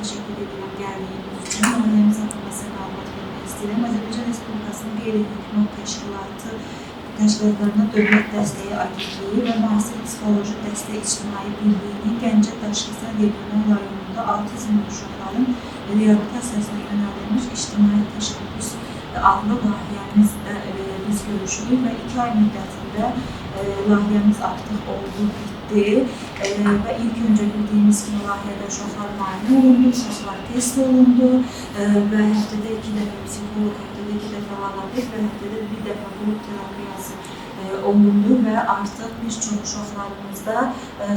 təşəkkür edirəm gəldiyiniz üçün. Layihəmiz haqqında sizə məlumat vermək istəyirəm. Azərbaycan Respublikasının qeyri-hökumət təşkilatlarına Dövlət Dəstəyi Agentliyi və Müasir Psixoloji Dəstək İctimai Birliyinin Gəncə Daşkəsən regional rayonunda autizmli uşaqların reabilitasiyasına yönəldilmiş ictimai təşəbbüs adlı layihəmizdə biz görüşürük və 2 ay müddətində layihəmiz artıq oldu, bitdi və ilk öncə bildiyimiz kimi layihədə uşaqlar müayinə olundu, uşaqlar test olundu və həftədə 2 dəfə psixoloq, həftədə 2 dəfə logoped və həftədə 1 dəfə qrup terapiyası olundu və artıq bir çox uşaqlarımızda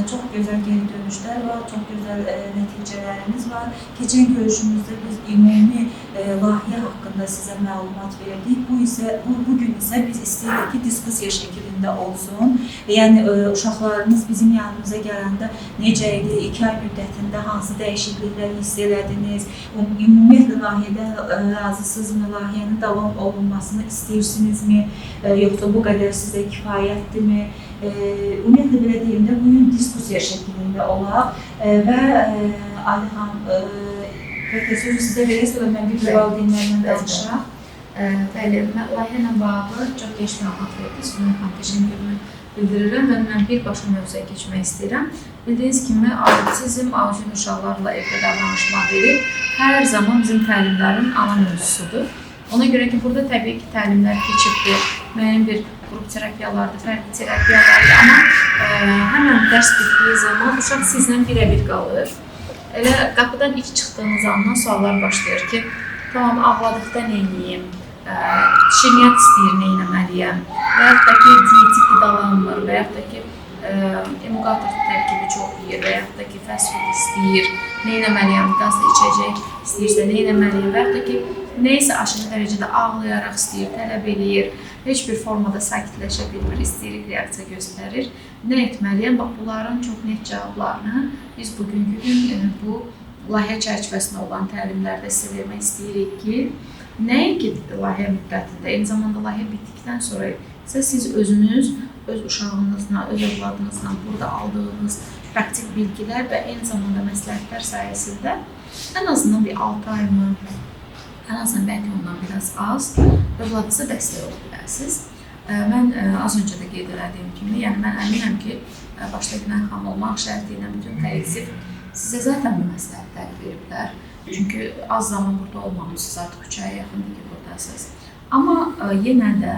çox gözəl geri dönüşlər var, çox gözəl nəticələrimiz var. Keçən görüşümüzdə biz ümumi layihə haqqında sizə məlumat verdik. Bugün isə biz istəyirik ki, diskussiya şəklində olsun. Yəni, uşaqlarımız bizim yanımıza gələndə necə idi, 2 ay müddətində hansı dəyişikliklər hiss elədiniz, ümumiyyətlə layihədən razısınızmı, layihənin davam olunmasını istəyirsinizmi, yoxsa bu qədər sizə kifayətdirmi? Ümumiyyətlə belə deyim də, bugün diskussiya şəklində olaq və Alihan, sözü sizə verəsə və mən bir valideynlərlə danışaq. Bəli, layihə ilə bağlı çox geniş məlumat verdiniz. Bunun təşəkkürümü bildirirəm və mən birbaşa mövzuya keçmək istəyirəm. Bildiyiniz kimi, autizm uşaqlarla evdə davranış modeli hər zaman bizim təlimlərin ana mövzusudur. Ona görə ki, burada təbii ki, təlimlər keçibdir, müəyyən bir qrup terapiyalardır, fərqli terapiyalardır, amma həmən dərs bitdiyi zaman uşaq sizlə birə-bir qalır. Elə qapıdan ilk çıxdığınız andan suallar başlayır ki, tamam, ağladıqda nə edeyim, şirniyyat istəyir, nə etməliyəm, və yaxud da ki, dietik qidalanmır, və yaxud da ki, emulgator tərkibi çox yeyir, və yaxud da ki, fast food istəyir, nə etməliyəm, qazlı içəcək istəyirsə, nə etməliyəm, və yaxud da ki, neysə aşırı dərəcədə ağlayaraq istəyir, tələb eləyir, heç bir formada sakitləşə bilmir, istəyirik reaksiya göstərir. Nə etməliyəm? Bax, bunların çox net cavablarını biz bugünkü gün bu layihə çərçivəsində olan təlimlərdə sizə vermək istəyirik ki, nəinki layihə müddətində, eyni zamanda layihə bitdikdən sonra isə siz özünüz, öz uşağınızla, öz övladınızla burada aldığınız praktik bilgilər və eyni zamanda məsləhətlər sayəsində ən azından bir 6 ay mı, ən azından bəlkə ondan biraz az övladınıza dəstək ola bilərsiniz. Mən az öncə də qeyd elədiyim kimi, yəni mən əminəm ki, başda günah xam olmaq şərti ilə bütün kollektiv sizə zaten bir məsləhətlər veriblər. Çünki az zaman burada olmamışsınız, artıq 3 aya yaxındır ki, buradasınız. Amma yenə də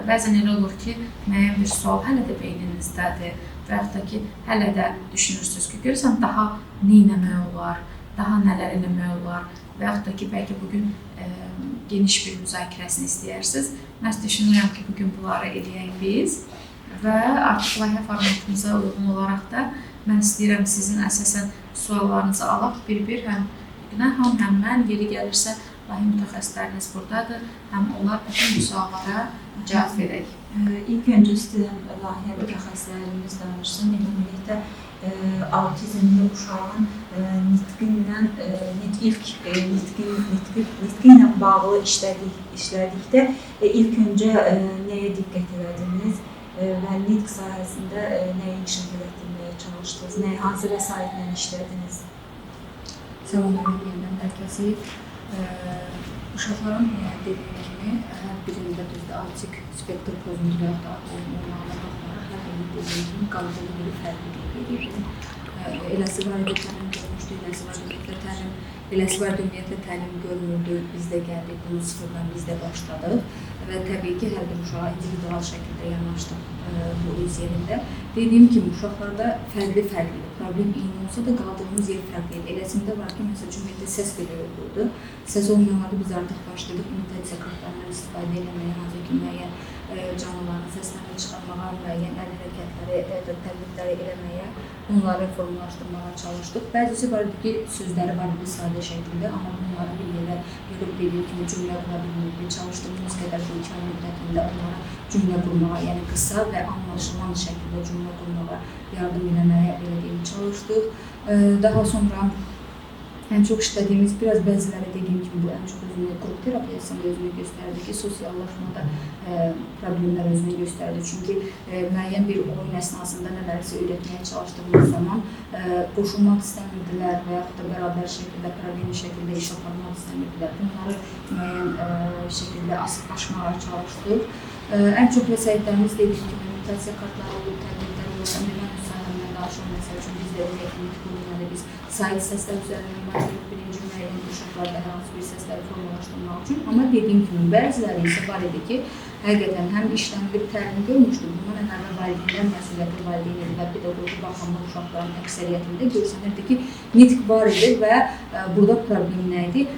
bəzən elə olur ki, müəyyən bir sual hələ də beyninizdədir və yaxud da ki, hələ də düşünürsünüz ki, görürsən daha nə etmək olar, daha nələr eləmək olar və yaxud da ki, bəlkə bugün geniş bir müzakirəsini istəyirsiniz. Mən düşünürəm ki, bugün bunları eləyək biz və artıq layihə formatımıza uyğun olaraq da mən istəyirəm sizin əsasən suallarınızı alaq bir-bir, həm Günaham, həm mən, yeri gəlirsə layihə mütəxəssisləriniz buradadır, həm onlar bütün bu suallara cavab verək. İlk öncə istəyirəm layihə mütəxəssislərimiz danışsın. Ümumiyyətlə, autizmli uşağın nitqi ilə bağlı işlədikdə ilk öncə nəyə diqqət elədiniz və nitq sahəsində nəyə inkişaf etdirməyə çalışdınız, hansı vəsaitlə işlədiniz? Salamünaleyküm, hər kəsi. Uşaqların dediyim kimi, hər birində düzdür, autik spektr pozuntusu və yaxud da autizm olmağına baxmaraq, hər birinin dediyim kimi qalıqlı bir fərqlilik verir. Eləsi var idi, təlim görmüşdü, eləsi var ümumiyyətlə təlim görmürdü, biz də gəldik, bunu sıfırdan biz də başladıq və təbii ki, hər bir uşağa individual şəkildə yanaşdıq bu öz yerində. Dediyim kimi, uşaqlarda fərqli problem eyni olsa da qaldığımız yer fərqli. Eləsində var ki, məsəl üçün, səs belə olurdu. Səs olmayanlarda biz artıq başladıq imitasiya kartlarından istifadə eləməyə, hansı ki, müəyyən canlıların səslərini çıxarmağa, müəyyən əl hərəkətləri, təqlidləri eləməyə, onları formalaşdırmağa çalışdıq. Bəzisi var ki, sözləri var bir sadə şəkildə, amma bunları bir yerə yığıb dediyi kimi cümlə qura bilmirdik. Çalışdığımız qədər bu 2 ay müddətində onlara cümlə qurmağa, yəni qısa və anlaşılan şəkildə cümlə qurmağa yardım eləməyə çalışdıq. Daha sonra ən çox işlədiyimiz, biraz bəziləri dediyim kimi bu ən çox özünü qrup terapiyasında özünü göstərdi ki, sosiallaşmada problemlər özünü göstərdi. Çünki müəyyən bir oyun əsnasında nələrsə öyrətməyə çalışdığımız zaman qoşulmaq istəmirdilər və yaxud da bərabər şəkildə, problemi şəkildə iş aparmaq istəmirdilər. Bunları müəyyən şəkildə aşmağa çalışdıq. Ən çox vəsaitlərimiz dediyim kimi meditasiya kartları olub, təbliğlər olub. Mən öz sahəmdən danışım, məsəl üçün bizdə etnik qurumlarda biz sait səslər üzərindən başlayıb birinci müəyyən uşaqlarda hər hansı bir səsləri formalaşdırmaq üçün. Amma dediyim kimi bəziləri isə var idi ki, həqiqətən həm işlənilib təlim görmüşdüm, bundan əlavə valideynlər məsuliyyətli valideyn və pedaqoji baxımlı uşaqların əksəriyyətində görsənirdi ki, nitq var idi və burada problem nə idi?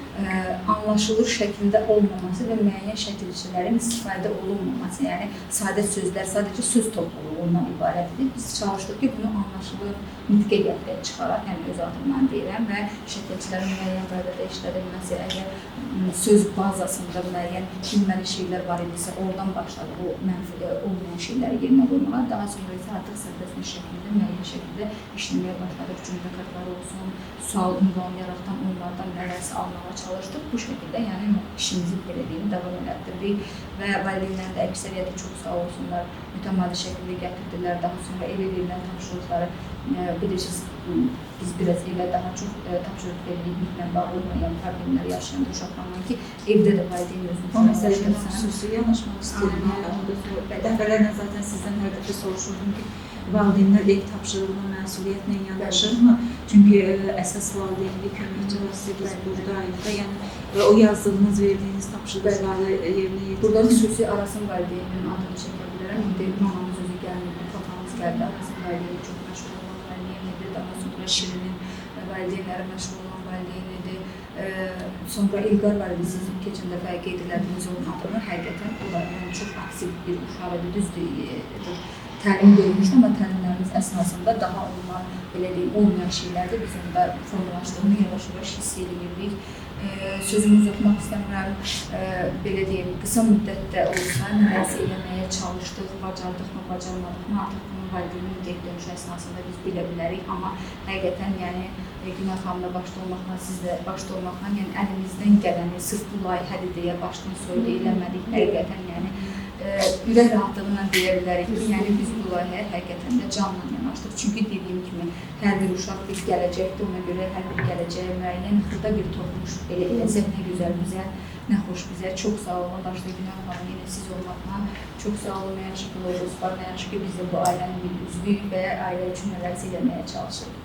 Anlaşılır şəkildə olmaması və müəyyən şəkilçilərin istifadə olunmaması, yəni sadə sözlər, sadəcə söz topluluğu ondan ibarət idi. Biz çalışdıq ki, bunu anlaşılır nitqə gətirək çıxaraq, yəni öz adımdan deyirəm və şəkilçilərin müəyyən qaydada işlədilməsi, əgər söz bazasında müəyyən bilməli şeylər var idisə, oradan başladı o mənfi olmayan şeyləri yerinə qoymağa, daha sonra isə artıq sərbəst bir şəkildə, müəyyən şəkildə işləməyə başladıq. Cümlə kartları olsun, sual ünvanlayaraqdan onlardan nələrsə almağa çalışdıq. Bu şəkildə yəni işimizi belə deyim, davam elətdirdik və valideynlərin də əksəriyyəti çox sağ olsunlar, mütəmadi şəkildə gətirdilər. Daha sonra evə verilən tapşırıqları bilirsiniz, biz biraz evə daha çox tapşırıq verilməklə bağlı olmayan problemlər yaşayan uşaqlarla ki, evdə də valideyn özünü O məsələyə xüsusi yanaşmaq istəyirəm. Dəfələrlə zaten sizdən hər dəfə soruşurdum ki, valideynlər ev tapşırığına məsuliyyətlə yanaşırmı? Çünki əsas valideynlik köməkçi vasitəmiz buradaydı. Yəni o yazdığınız, verdiyiniz tapşırıqları yerinə yetirir. Burada xüsusi Arasın valideynin adını çəkə bilərəm. İndi mamamız özü gəlmir, papamız gəldi. Arasın valideyni çox məşğul olan valideynidir. Daha sonra Şirinin valideynləri məşğul olan valideynidir. Sonra İlqar valideyni siz keçən dəfə qeyd edildiyiniz onun adını həqiqətən onların çox aktiv bir uşaq idi, düzdür. Təlim görmüşdü, amma təlimlərimiz əsnasında daha onlar belə deyim, olmayan şeylərdir. Biz onda formalaşdığını yavaş-yavaş hiss edirik. Sözümü uzatmaq istəmirəm, belə deyim, qısa müddətdə olsa nələrsə eləməyə çalışdıq, bacardıq mı, bacarmadıq mı, artıq bunun valideynin geri dönüşü əsnasında biz bilə bilərik. Amma həqiqətən, yəni, Günah xanımla başda olmaqla, sizlə başda olmaqla, yəni əlimizdən gələni, sırf bu layihədir deyə başdan soyda eləmədik, həqiqətən, yəni, ürək rahatlığına deyə bilərik ki, yəni biz bu layihəyə həqiqətən də canla yanaşdıq. Çünki dediyim kimi, hər bir uşaq bir gələcəkdir, ona görə hər bir gələcəyə müəyyən xırda bir toxumuş belə eləsək nə gözəl bizə, nə xoş bizə. Çox sağ olun, başda Günah xanım, yenə siz olmaqla çox sağ olun, nə yaxşı ki, loğuz var, nə yaxşı ki, biz də bu ailənin bir üzvüyük və ailə üçün nələrsə eləməyə çalışırıq.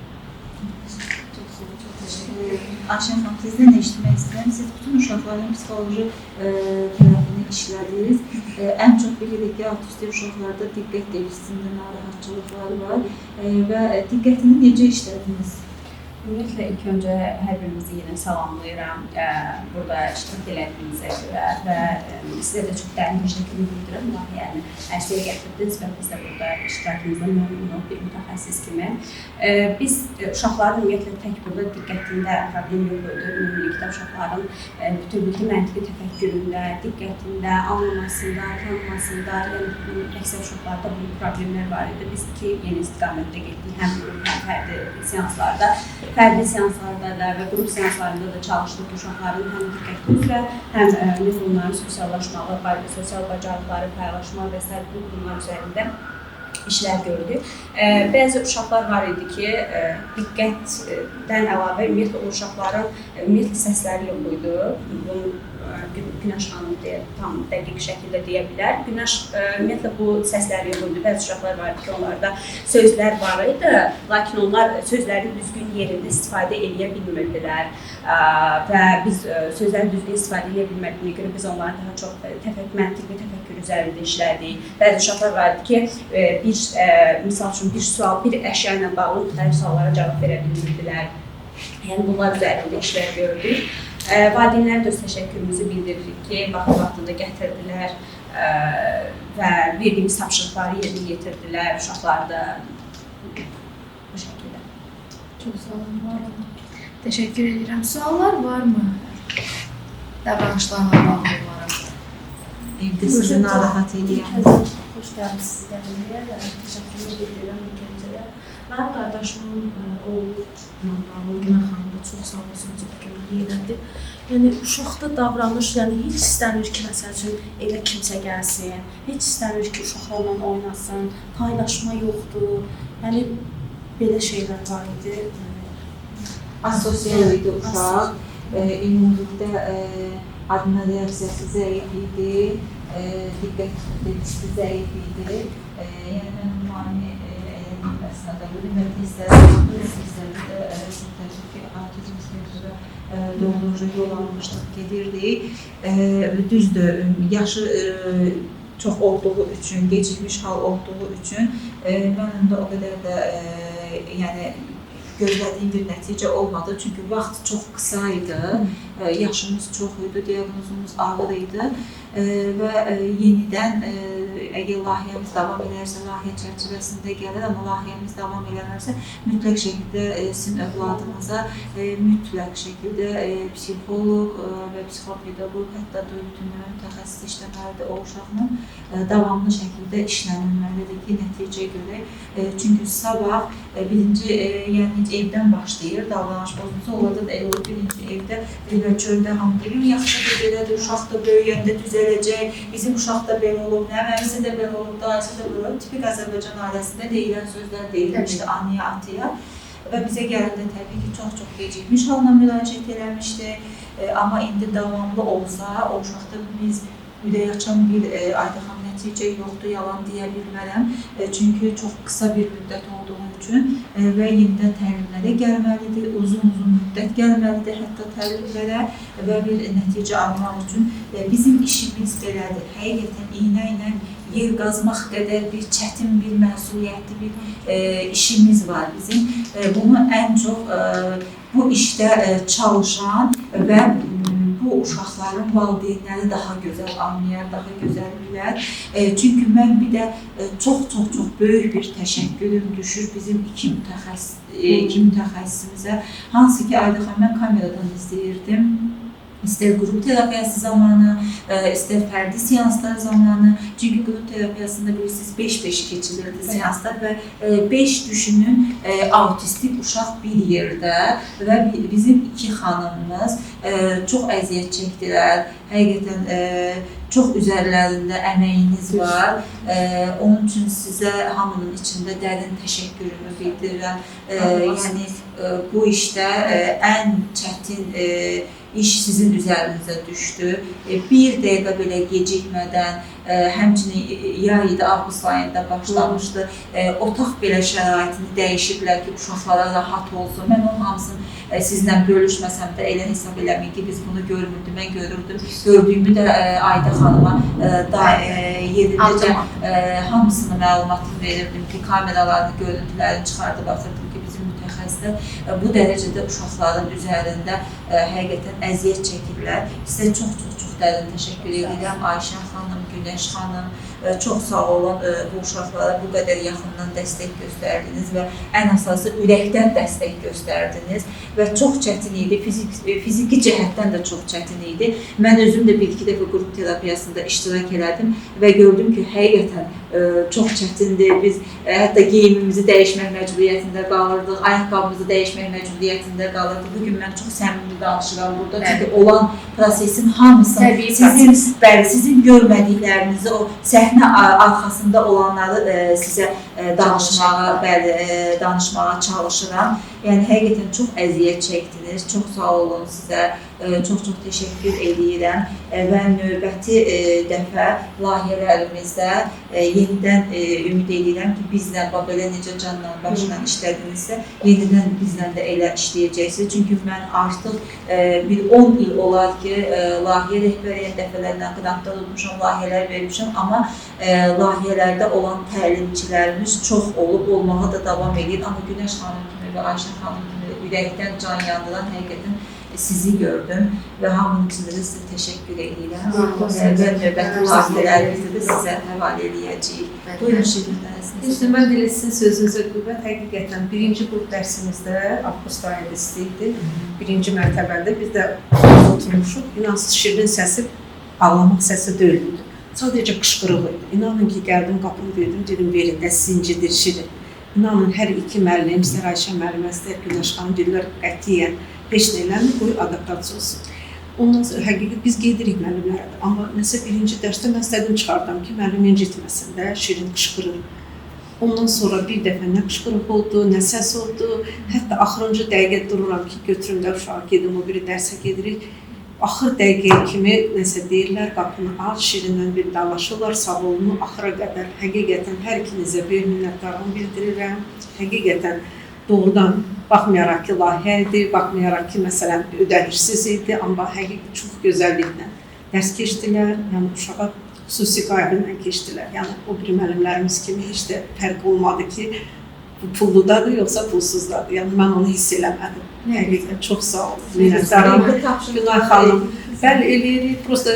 Ayşən xanım, sizdən də eşitmək istəyirəm. Siz bütün uşaqların psixoloji tərəfini işlədiniz. Ən çox bilirik ki, autistik uşaqlarda diqqət deficitində narahatçılıqlar var və diqqətini necə işlədiniz? Ümumiyyətlə, ilk öncə hər birimizi yenə salamlayıram burada iştirak elədiyinizə görə və sizə də çox dərin bir şəkildə bildirirəm. Yəni, ərsəyə gətirdiniz və biz də burada iştirakımızda məmnunuq bir mütəxəssis kimi. Biz uşaqların ümumiyyətlə tək burada diqqətində problem yox idi. Ümumiyyətlə, uşaqların bütünlükdə məntiqi təfəkküründə, diqqətində, anlamasında, tanımasında, yəni əksər uşaqlarda bu problemlər var idi. Biz iki yeni istiqamətdə getdik, həm fərdi seanslarda. Fərdi seanslarda da və qrup seanslarında da çalışdıq uşaqların həm diqqəti üzrə, həm onların sosiallaşmağı, sosial bacarıqları paylaşmaq və s. bu qurumlar üzərində işlər gördük. Bəzi uşaqlar var idi ki, diqqətdən əlavə ümumiyyətlə o uşaqların ümumiyyətlə səsləri yox idi. Bunu Günəş xanım tam dəqiq şəkildə deyə bilər. Günəş ümumiyyətlə bu səsləri yox idi. Bəzi uşaqlar var idi ki, onlarda sözlər var idi, lakin onlar sözləri düzgün yerində istifadə edə bilmirdilər və biz sözləri düzgün istifadə edə bilmədiyinə görə biz onları daha çox məntiqli təfəkkür üzərində işlədik. Bəzi uşaqlar var idi ki, misal üçün bir sual, bir əşya ilə bağlı müxtəlif suallara cavab verə bilmirdilər. Yəni bunlar üzərində işlər gördük. Valideynlərə də öz təşəkkürümüzü bildiririk ki, vaxtında gətirdilər və verdiyimiz tapşırıqları yerinə yetirdilər uşaqlar da bu şəkildə. Çox sağ olun. Təşəkkür edirəm. Suallar varmı? Davranışlarla bağlı olaraq. Evdə sizi narahat edən. Xoş gəldiniz sizə. Təşəkkür edirəm ilk öncə. Mənim qardaşımın oğlu Günah xanım da çox sağ olsun, çox kömək elədi. Yəni uşaqda davranış, yəni heç istəmir ki, məsəl üçün evə kimsə gəlsin, heç istəmir ki, uşaqlarla oynasın, paylaşma yoxdur. Yəni belə şeylər var idi. Asosial idi uşaq, ümumilikdə adına reaksiyası zəif idi, diqqət tutulması zəif idi. Yəni mən müayinə elədiyim əsnada bölüm və testlərdə çox təəssüf ki, autizm spektri doğruca yol almışdıq, gedirdik. Düzdür, yaşı çox olduğu üçün, gecikmiş hal olduğu üçün mənim də o qədər də yəni gözlədiyim bir nəticə olmadı. Çünki vaxt çox qısa idi, yaşımız çox idi, diaqnozumuz ağır idi və yenidən əgər layihəmiz davam edərsə, layihə çərçivəsində gəlir, amma layihəmiz davam edərsə, mütləq şəkildə sizin övladınıza mütləq şəkildə psixoloq və psixopedaqoq, hətta dördüncü mütəxəssis işləməlidir o uşaqla davamlı şəkildə işlənilməlidir ki, nəticə görək. Çünki sabah birinci, yəni evdən başlayır, davranış pozuntusu olacaq, birinci evdə çöldə hamı deyir, yaxşı da belədir, uşaq da böyüyəndə düzələcək, bizim uşaq da belə olub, nəvəmisi də belə olub, dayısı da belə olub. Tipik Azərbaycan ailəsində deyilən sözlər deyilmişdi anıya, atıya və bizə gələndə təbii ki, çox gecikmiş halına müraciət eləmişdi. Amma indi davamlı olsa, o uşaqda biz ürək açan bir Aydaxan nəticə yoxdur, yalan deyə bilmərəm. Çünki çox qısa bir müddət olduğu üçün və yenidən təlimlərə gəlməlidir, uzun müddət gəlməlidir hətta təlimlərə və bir nəticə almaq üçün. Bizim işimiz belədir. Həqiqətən iynə ilə yer qazmaq qədər bir çətin, bir məsuliyyətli bir işimiz var bizim. Bunu ən çox bu işdə çalışan və bu uşaqların valideynləri daha gözəl anlayar, daha gözəl bilər. Çünki mən bir də çox böyük bir təşəkkürüm düşür bizim iki mütəxəssisimizə. Hansı ki, Aydaxan mən kameradan izləyirdim. İstər qrup terapiyası zamanı, istər fərdi seanslar zamanı. Çünki qrup terapiyasında bilirsiniz 5-5 keçilirdi seanslar və 5 düşünün autistik uşaq bir yerdə və bizim iki xanımımız çox əziyyət çəkdilər. Həqiqətən çox üzərlərində əməyiniz var. Onun üçün sizə hamının içində dərin təşəkkürümü bildirirəm. Yəni bu işdə ən çətin iş sizin üzərinizə düşdü. Bir dəqiqə belə gecikmədən, həmçinin yay idi, avqust ayında başlamışdı. Otaq belə şəraitini dəyişiblər ki, uşaqlara rahat olsun. Mən onun hamısını sizlə bölüşməsəm də elə hesab eləməyin ki, biz bunu görmürdük, mən görürdüm. Gördüyümü də Ayda xanıma yerindəcə hamısını məlumatını verirdim ki, kameralarını, görüntülərini çıxardı, baxırdım ki, bizim mütəxəssislər bu dərəcədə uşaqların üzərində həqiqətən əziyyət çəkirlər. Sizə çox dərin təşəkkür edirəm. Ayşən xanım, Günəş xanım, çox sağ olun bu uşaqlara bu qədər yaxından dəstək göstərdiniz və ən əsası ürəkdən dəstək göstərdiniz və çox çətin idi, fiziki cəhətdən də çox çətin idi. Mən özüm də bir-iki dəfə qrup terapiyasında iştirak elədim və gördüm ki, həqiqətən çox çətindir. Biz hətta geyimimizi dəyişmək məcburiyyətində qalırdıq, ayaqqabımızı dəyişmək məcburiyyətində qalırdıq. Bugün mən çox səmimi danışıram burada, çünki olan prosesin hamısı sizin görmədiklərinizi, o səhnə arxasında olanları sizə danışmağa çalışıram. Yəni, həqiqətən çox əziyyət çəkdiniz, çox sağ olun sizə, çox təşəkkür edirəm və növbəti dəfə layihələrimizdə yenidən ümid edirəm ki, bizlə, belə necə canla başla işlədinizsə, yenidən bizlə də elə işləyəcəksiniz. Çünki mən artıq bir 10 il olar ki, layihə rəhbəriyyət dəfələrlə qrantlar olmuşam, layihələr vermişəm, amma layihələrdə olan təlimçilərimiz çox olub, olmağa da davam edir. Amma Günəş xanım kimi və Ayşən xanım kimi ürəkdən can yandıran həqiqətən sizi gördüm və hamının içində də sizə təşəkkür edirəm və növbəti layihələrimizi də sizə həvalə edəcəyik. Buyurun, Şirin. Mən belə sizin sözünüzə qüvvət, həqiqətən birinci qrup dərsimizdə avqust ayında istəyirdi, birinci mərtəbədə biz də oturmuşuq. İnansız Şirin səsi ağlamaq səsi deyildi. Sadəcə qışqırıq idi. İnanın ki, gəldim, qapını verdim, dedim, verin də zincirdir Şirin. İnanın hər iki müəllim, istər Ayşə müəllimə, istər Günəş xanım deyirlər qətiyyən heç nə eləmir, qoy adaptasiya olsun. Ondan sonra həqiqət biz gedirik müəllimlərə, amma nəsə birinci dərsdə mən istədim çıxardım ki, müəllim incitməsin də, Şirin qışqırır. Ondan sonra bir dəfə nə qışqırıq oldu, nə səs oldu. Hətta axırıncı dəqiqə dururam ki, götürüm də uşağı gedim, o biri dərsə gedirik. Axır dəqiqəyə kimi nəsə deyirlər, qapını aç, Şirinlə bir dalaşırlar, sağ olun, axıra qədər. Həqiqətən hər ikinizə bir minnətdarlığımı bildirirəm. Həqiqətən doğrudan baxmayaraq ki, layihədir, baxmayaraq ki, məsələn, ödənişsiz idi, amma həqiqətən çox gözəlliklə dərs keçdilər, yəni uşağa xüsusi qayğıyla keçdilər. Yəni o biri müəllimlərimiz kimi heç də fərq olmadı ki, bu pulludadır, yoxsa pulsuzdadır. Yəni mən onu hiss eləmədim. Həqiqətən çox sağ olun. Minnətdaram. Günay xanım, bəli eləyirik. Prosta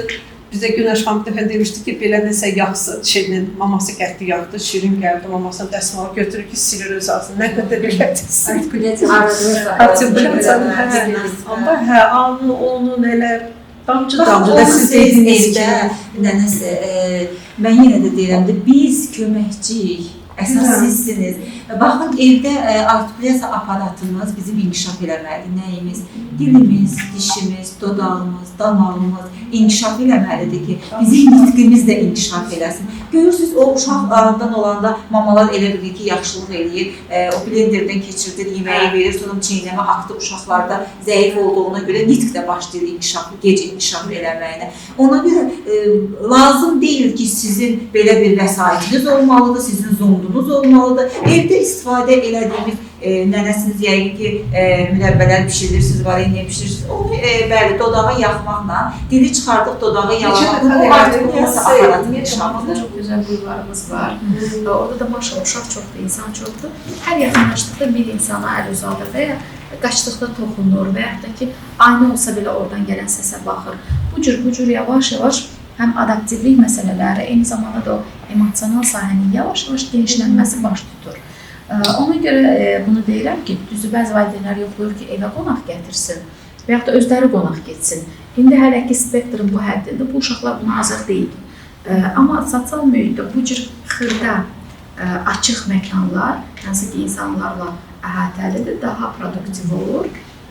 bizə Günəş xanım dəfə demişdi ki, belə nəsə yaxsın. Şirinin maması qətli yaxdı, Şirin gəldi, mamasını dəsmalı götürür ki, silir öz ağzını. Nə qədər qətlisin. Amma hə, alnı, onun elə damcı-damcı da siz dediniz ki, nənəsə, mən yenə də deyirəm də, biz köməkçiyik, əsas sizsiniz. Baxın, evdə artikulyasiya aparatımız bizim inkişaf eləməlidir. Nəyimiz? Dilimiz, dişimiz, dodağımız, damağımız inkişaf eləməlidir ki, bizim nitqimiz də inkişaf eləsin. Görürsünüz, o uşaq aradan olanda mamalar elə bilir ki, yaxşılıq eləyir, o blenderdən keçirdir, yeməyi verir, sonra çiynəmə aktı uşaqlarda zəif olduğuna görə nitq də başlayır inkişafı, gec inkişaf eləməyinə. Ona görə lazım deyil ki, sizin belə bir vəsaitiniz olmalıdır, sizin zondunuz olmalıdır. Evdə istifadə elədiyimiz nənəsiniz yəqin ki, mürəbbələr pişirirsiniz, varenyə pişirirsiniz. Onu bəli, dodağı yaxmaqla, dili çıxardıq dodağı yalamaqla, o artikulyasiya aparatının inkişafıdır. Çox gözəl buyruqlarımız var. Orada da maşallah uşaq çoxdur, insan çoxdur. Hər yaxınlaşdıqda bir insana əl uzadır və ya qaçdıqda toxunur və yaxud da ki, aynı olsa belə oradan gələn səsə baxır. Bu cür yavaş-yavaş həm adaptivlik məsələləri, eyni zamanda da o emosional sahənin yavaş-yavaş genişlənməsi baş tutur. Ona görə bunu deyirəm ki, düzdür, bəzi valideynlər yoxlayır ki, evə qonaq gətirsin və yaxud da özləri qonaq getsin. İndi hələ ki, spektrın bu həddində, bu uşaqlar buna hazır deyil. Amma sosial mühitdə bu cür xırda, açıq məkanlar, hansı ki, insanlarla əhatəlidir, daha produktiv olur.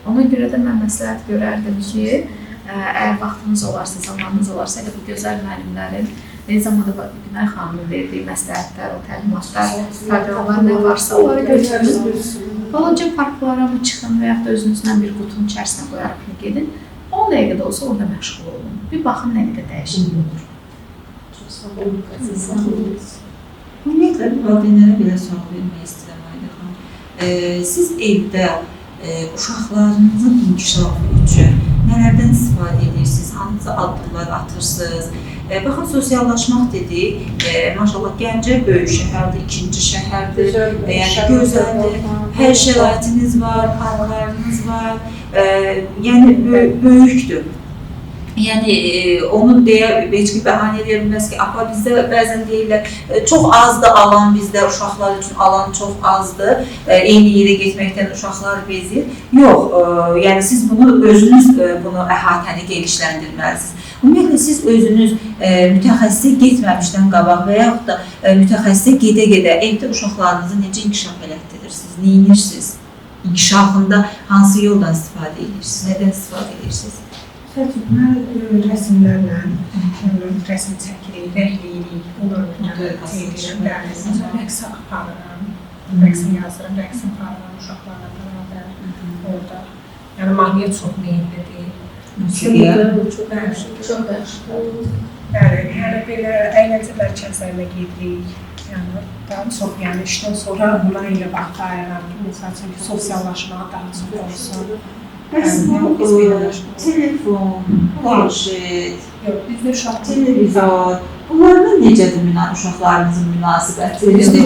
Ona görə də mən məsləhət görərdim ki, əgər vaxtınız olarsa, zamanınız olarsa, elə bu gözəl müəllimlərin, eyni zamanda Günay xanımın verdiyi məsləhətlər, o təlimatlar, proqramlar nə varsa, onları götürün. Balaca parklara mı çıxın və yaxud da özünüzlə bir qutunun içərisinə qoyaraq gedin. 10 dəqiqədə olsa orada məşğul olun. Bir baxın nə qədər dəyişiklik olur. Çox sağ olun. Ümumiyyətlə, valideynlərə belə sual vermək istəyirəm, Ayda xanım. Siz evdə uşaqlarınızın inkişafı üçün nələrdən istifadə edirsiniz? Hansı addımlar atırsınız? Baxın, sosiallaşmaq dedik, maşallah Gəncə böyük şəhərdir, ikinci şəhərdir, yəni gözəldir, hər şəraitiniz var, parklarınız var, yəni böyükdür. Yəni, onu deyə, heç ki, bəhanə edə bilməz ki, apa bizdə bəzən deyirlər, çox azdır alan bizdə, uşaqlar üçün alan çox azdır, eyni yerə getməkdən uşaqlar bezir. Yox, yəni siz bunu, özünüz bunu əhatəni genişləndirməlisiniz. Ümumiyyətlə, siz özünüz mütəxəssisə getməmişdən qabaq və yaxud da mütəxəssisə gedə-gedə evdə uşaqlarınızı necə inkişaf elətdirirsiniz, neyinirsiniz? İnkişafında hansı yoldan istifadə edirsiniz, nədən istifadə edirsiniz? Mən rəsmlərlə, rəsm çəkirik, rəhliyirik, onları teyirəm, rəqsə aparıram, rəqsim yazıram, rəqsim aparıram uşaqlarla bərabər orada. Yəni, mahnıya çox meyillidir. Çox yaxşı. Yəni, belə əyləncə mərkəzlərinə gedirik. Yəni, daha çox, yəni, işdən sonra buna ilə vaxt ayıram ki, məsəl üçün ki, sosiallaşmağa daha çox olsun. Bəs bu, telefon, planşet, Bizdə uşaq televizor, bunlarla necədir uşaqlarınızın münasibəti? Bizdə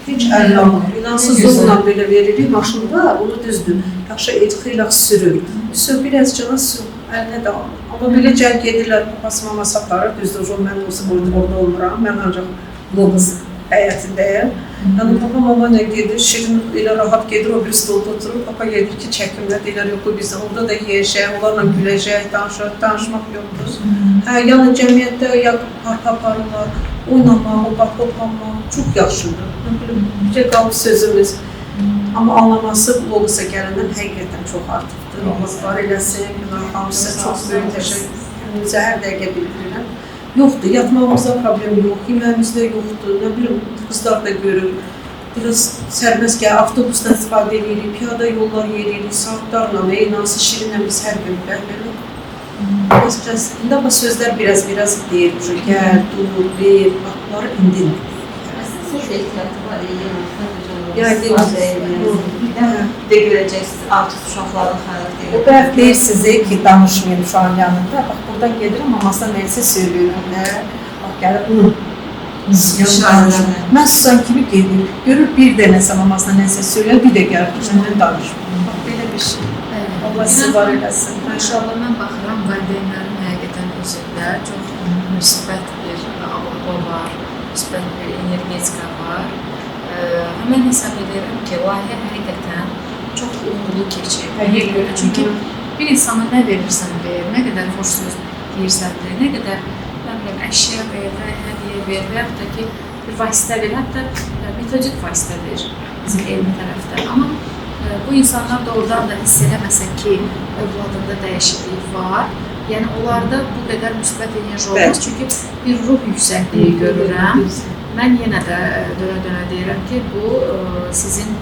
heç əllə almır. İnansızlıqla belə veririk maşında, onu düzdür. Yaxşı, xeylaq sürür. Biraz cana sürür, əlinə də almır. Amma belə gəl gedirlər, babası maması aparır, düzdür, mən olsa orada olmuram, mən ancaq vloquz həyətindəyəm. Yəni, papa, mama nə gedir, Şirin elə rahat gedir, o bir stolda oturur, papa gedir ki, çəkimlə deyilər, yox, biz orada da yeyəcək, onlarla güləcək, danışmaq yoxdur. Yəni, cəmiyyətdə ya park aparırlar, oynamaq, hoplanmaq çox yaxşıdır. Bircə qalıb sözümüz. Amma anlaması Logosa gələndən həqiqətən çox artıqdır. Allah var eləsin, Günar xanım sizə çox böyük təşəkkürünüzə hər dəqiqə bildirirəm. Yoxdur, yatmağımızda problem yox, yeməyimizdə yoxdur, nə bilim, qızlar da görür. Biraz sərbəst gəl, avtobusdan istifadə edirik, piyada yollar yeririk, saatlarla, meynası, şirinlə biz hər gün bəhbəli. İndi ama sözlər biraz deyir, gəl, dur, ver, bunları indin. Söz ehtiyatı var, Bir də görəcəksiniz, artıq uşaqların xərakteri. O bəlkə deyir sizə ki, danışmayın uşağın yanında. Bax, buradan gedirəm, mamasına nəyisə söylüyorum. Bax, gəlib, mən susan kimi gedir. Görür, bir də nəsə mamasına nəyisə söylüyor, bir də gəlir, mən danışmıyorum. Bax, belə bir şey. Allah sizi var eləsin. İnşallah mən baxıram, valideynlərin həqiqətən özündə çox müsbət bir algı var, müsbət bir energetika var. Mən hesab edirəm ki, layihə həqiqətən çox uğurlu keçir. Çünki bir insana nə verirsən ver, nə qədər xoş söz deyirsən ver, nə qədər əşya ver, hədiyyə ver və yaxud da ki, bir vasitə ver, hətta metodik vasitə ver bizim elmi tərəfdən. Amma bu insanlar doğrudan da hiss eləməsə ki, övladında dəyişiklik var. Yəni, onlarda bu qədər müsbət enerji olmaz. Çünki bir ruh yüksəkliyi görürəm. Mən yenə də dönə-dönə deyirəm ki, bu sizin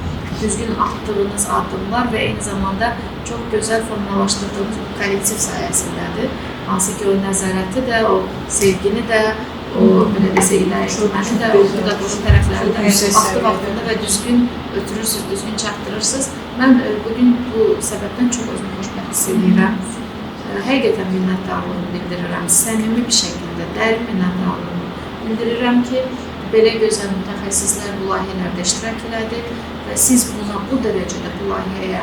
düzgün atdığınız addımlar və eyni zamanda çox gözəl formalaşdırdığınız kollektiv sayəsindədir. Hansı ki, o nəzarəti də, o sevgini də, o belə desə ilərləməni də, o da quru tərəfləri də vaxtında və düzgün ötürürsünüz, düzgün çatdırırsınız. Mən bugün bu səbəbdən çox özümü xoşbəxt hiss edirəm. Həqiqətən minnətdarlığımı bildirirəm. Səmimi bir şəkildə, dərin minnətdarlığımı bildirirəm ki, belə gözəl mütəxəssislər bu layihələrdə iştirak elədi və siz buna bu dərəcədə, bu layihəyə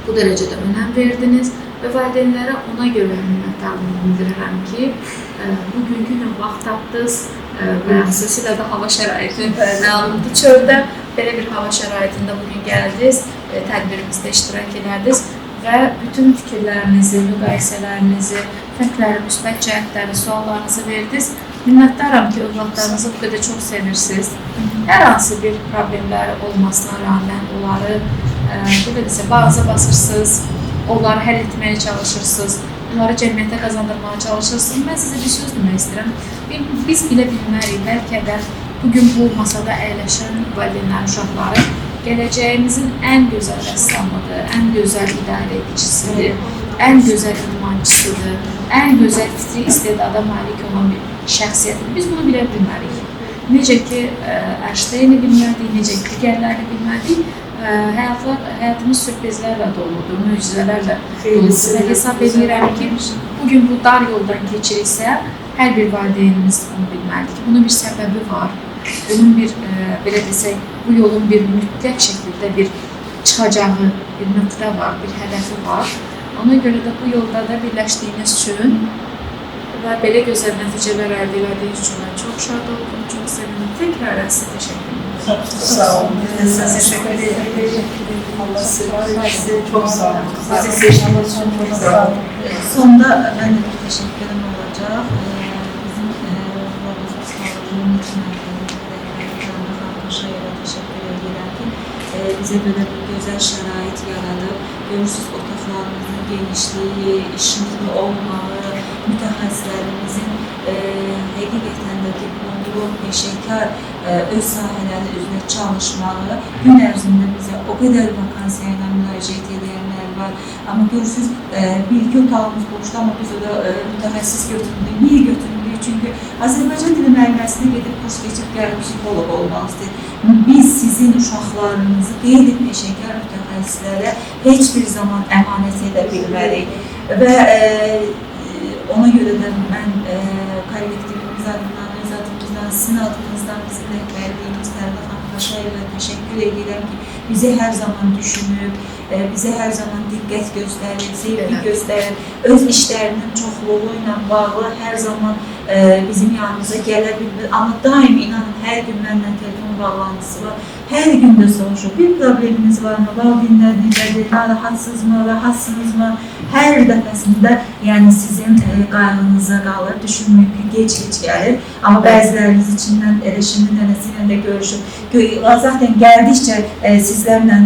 bu dərəcədə önəm verdiniz və valideynlərə ona görə minnətdarlığımı bildirirəm ki, bugünkü gün vaxt tapdınız və xüsusilə də hava şəraiti məlumdur. Çöldə belə bir hava şəraitində bugün gəldiniz, tədbirimizdə iştirak elədiniz və bütün fikirlərinizi, müqayisələrinizi, fərqləri, müsbət cəhətləri, suallarınızı verdiniz. Minnətdaram ki, övladlarınızı bu qədər çox sevirsiniz. Hər hansı bir problemləri olmasına rağmen onları bağıza basırsınız, onları həll etməyə çalışırsınız, onları cəmiyyətə qazandırmağa çalışırsınız. Mən sizə bir söz demək istəyirəm. Biz bilə bilmərik, bəlkə də bugün bu masada əyləşən valideynlərin uşaqları gələcəyimizin ən gözəl rəssamıdır, ən gözəl idarə edicisidir, ən gözəl idmançısıdır, ən gözəl fitri istedada malik olan bir şəxsiyyətdir. Biz bunu bilə bilmərik. Necə ki, Einsteini bilmədik, necə ki, digərlərini bilmədik, həyatımız sürprizlərlə doludur, möcüzələrlə doludur və hesab edirəm ki, bugün bu dar yoldan keçiriksə, hər bir valideynimiz bunu bilməlidir ki, bunun bir səbəbi var. Bunun bir, belə desək, bu yolun bir mütləq şəkildə bir çıxacağı, bir nöqtə var, bir hədəfi var. Ona görə də bu yolda da birləşdiyiniz üçün və belə gözəl nəticələr əldə elədiyiniz üçün mən çox şad oldum, çox sevindim. Təkrar sizə təşəkkür ederim. Sağ olun. Sizə təşəkkür ederim. Allah sizə çox sağ olun. Sizi seçdiyiniz üçün çox sağ olun. Sonda mən də bir təşəkkürüm olacaq. Bizim Logosa Psixoloji Şəhərə təşəkkür edirəm ki, bizə belə bir gözəl şərait yaradıb. Görürsünüz, otaqlarımızın genişliyi, işıqlı olmağı, mütəxəssislərimizin həqiqətən də diplomlu, peşəkar öz sahələri üzrə çalışmağı gün ərzində bizə o qədər vakansiya ilə müraciət edənlər var. Amma görürsünüz, bir-iki otağımız boşdur, amma biz orada mütəxəssis götürmürük. Niyə götürmürük? Çünki Azərbaycan dili müəlliməsində gedib kurs keçib gəlib psixoloq olmaq istəyir. Biz sizin uşaqlarınızı qeyri-peşəkar mütəxəssislərə heç bir zaman əmanət edə bilmərik. Və ona görə də mən kollektivimiz adından, öz adımızdan, sizin adınızdan, bizim rəhbərliyimiz Tərəvə xanım Paşayevə təşəkkür edirəm ki, bizi hər zaman düşünüb, bizə hər zaman diqqət göstərir, sevgi göstərir, öz işlərinin çoxluğu ilə bağlı hər zaman bizim yanımıza gələ bilmir. Amma daim inanın, hər gün mənlə telefon bağlantısı var. Hər gün də soruşur. Bir probleminiz varmı? Valideynlər necədir? Narahatsızmı? Rahatsınızmı? Hər dəfəsində yəni sizin qayğınıza qalır. Düşünməyin ki, gec gəlir. Amma bəziləriniz içindən Şirin nənəsi ilə də görüşür. Zaten gəldikcə sizlərlə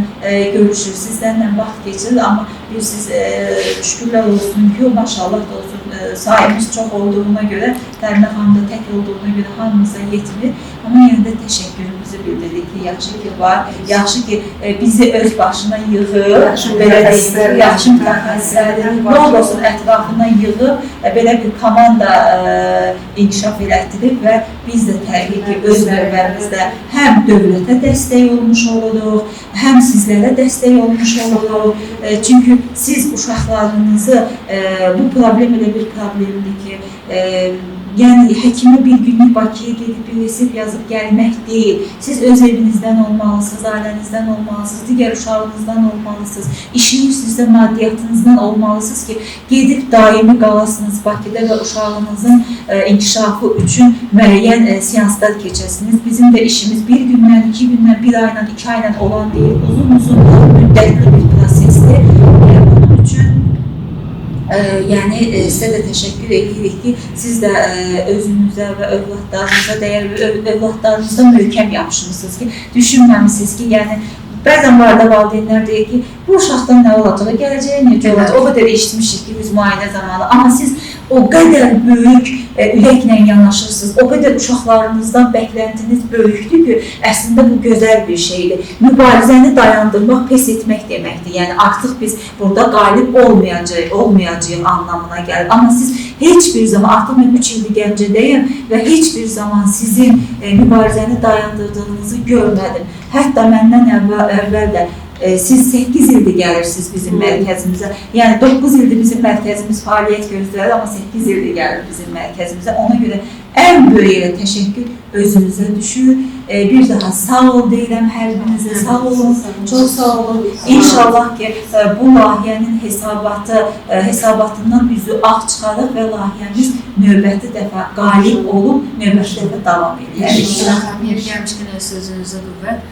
görüşür, sizlərlə vaxt geçirir. Amma bir siz şükürlər olsun ki, maşallah da olsun, sayımız çox olduğuna görə, Təminə xanım da tək olduğuna görə hamımıza yetmir. Amma yenə də təşəkkürümüzü bildiririk ki, yaxşı ki var, yaxşı ki bizi öz başına yığıb, belə deyil, yaxşı mütəxəssisləri, nə olsun ətrafına yığıb, belə bir komanda inkişaf elətdirib və biz də təbii ki, öz növbərimizdə həm dövlətə dəstək olmuş oluruq, həm sizlərə dəstək olmuş oluruq. Çünki siz uşaqlarınızı, bu problem elə bir problemdir ki, yəni həkimə bir günlük Bakıya gedib bir resept yazıb gəlmək deyil. Siz öz evinizdən olmalısınız, ailənizdən olmalısınız, digər uşağınızdan olmalısınız, işləyirsinizdə maddiyyatınızdan olmalısınız ki, gedib daimi qalasınız Bakıda və uşağınızın inkişafı üçün müəyyən seanslar keçəsiniz. Bizim də işimiz bir gündən, 2 gündən, 1 ayla, 2 ayla olan deyil, uzun müddətli bir prosesdir. Bunun üçün yəni sizə də təşəkkür edirik ki, siz də özünüzə və övladlarınıza dəyər övladlarınızda möhkəm yapışmışsınız ki, düşünməmişsiniz ki, yəni bəzən var da valideynlər deyir ki, bu uşaqdan nə olacaq, gələcəyə necə olacaq, o qədər eşitmişik ki, biz müayinə zamanı, amma siz o qədər böyük ürəklə yanaşırsınız, o qədər uşaqlarınızdan bəklentiniz böyükdür ki, əslində bu gözəl bir şeydir. Mübarizəni dayandırmaq, pes etmək deməkdir. Yəni artıq biz burada qalib olmayacağıq anlamına gəlir. Amma siz heç bir zaman, artıq mən 3 ildir Gəncədəyəm və heç bir zaman sizin mübarizəni dayandırdığınızı görmədim. Hətta məndən əvvəl də siz 8 ildir gəlirsiniz bizim mərkəzimizə. Yəni 9 ildir bizim mərkəzimiz fəaliyyət göstərir, amma 8 ildir gəlir bizim mərkəzimizə. Ona görə ən böyük təşəkkür özünüzə düşür. Bir daha sağ ol deyirəm hər birinizə, sağ olun, çox sağ olun. İnşallah ki, bu layihənin hesabatından üzü ağ çıxarıq və layihəmiz növbəti dəfə qalib olub, növbəti dəfə davam edəcək. Yeri gəlmişkən öz sözünüzə qüvvət.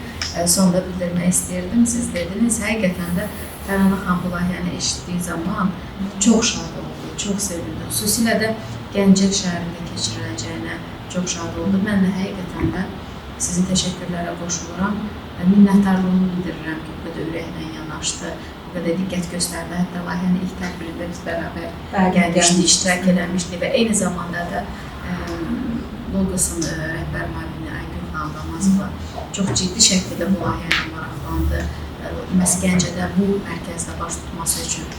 Sonda bildirmək istəyirdim. Siz dediniz, həqiqətən də Tərana xan bu layihəni eşitdiyi zaman çox şad oldu, çox sevindi. Xüsusilə də Gəncə şəhərində keçiriləcəyinə çox şad oldu. Mən də həqiqətən də sizin təşəkkürlərə qoşuluram. Minnətdarlığımı bildirirəm ki, bu qədər ürəklə yanaşdı, bu qədər diqqət göstərdi. Hətta layihənin ilk tədbirində biz bərabər gəlmişdik, iştirak eləmişdik və eyni zamanda da Logosun rəhbər müavini Aygün Namazova çox ciddi şəkildə bu layihəyə maraqlandı. Məhz Gəncədə bu mərkəzdə baş tutması üçün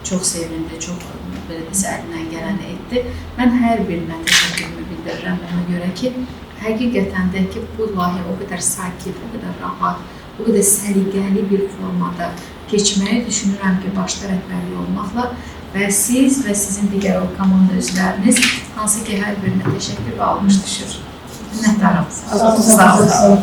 çox sevindi, çox belə desə əlindən gələni etdi. Mən hər birinə təşəkkürümü bildirirəm ona görə ki, həqiqətən də ki, bu layihə o qədər sakit, o qədər rahat, o qədər səliqəli bir formada keçməyi düşünürəm ki, başda rəhbərlik olmaqla və siz və sizin digər komanda üzvləriniz hansı ki, hər birinə təşəkkür və almış düşür. Minnətdarım. Sağ olun.